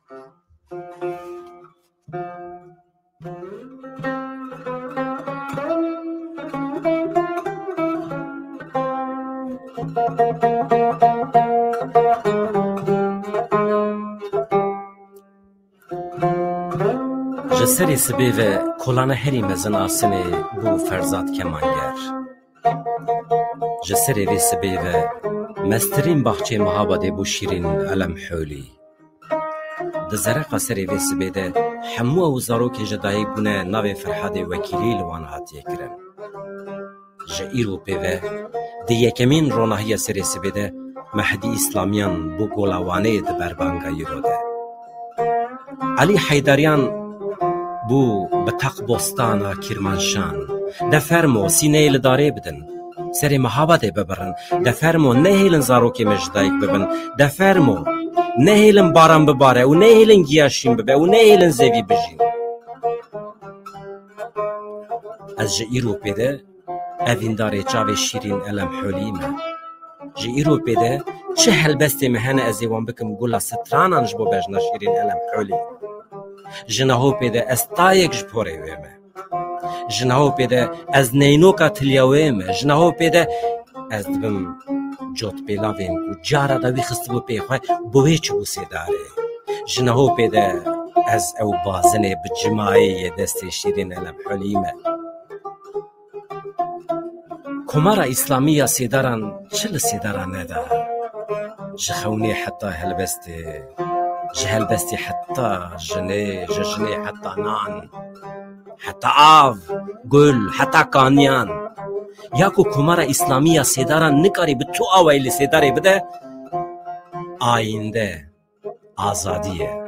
جسری سبی و کلانه هری مزن آسنه بو فرزاد کمانگر جسری وی سبی و مسترین باخچه محابده بو شیرین علم حولی دزره قصری وی سبی ده همو او زاروک جدایی بونه ناو فرحاد وکیلی لوان هاتیه کرن جئیرو پیوه دی یکمین روناهی سری سبی ده مهدی اسلامیان بو گولاوانه ده بربانگا یرو ده علی حیدریان بو بتاق بوستانا کرمانشان دفرمو سینه لداره بدن سری محابده ببرن دفرمو نهیلن زاروکی مجدایک ببن دفرمو نهیلن باران بباره و نهیلن گیاشین ببه و نهیلن زوی بجین از جئیرو پیده اوینداره چاوی شیرین علم حولیمه جئیرو پیده چه هلبستی مهنه ازیوان بکم گولا سترانانش بو بجنا شیرین علم حولی جنهو پیده از تایک جپوره ویمه جنهو پیده از نینوکا تلیا ویمه جنهو پیده از دبم جوت پیلاوین کو جارا دوی خست بو پیخواه بوی چو بوسی داره جنهو پیده از او بازنه بجماعی دست شیرین علم حلیمه کمارا اسلامی سیداران چل سیداران نده جخونی حتی هلبستی حتی جنه حتی نان حتی آو گل حتی کانیان یا کو کمارا اسلامی سیداران نکاری به تو آویلی سیداری بده آینده آزادیه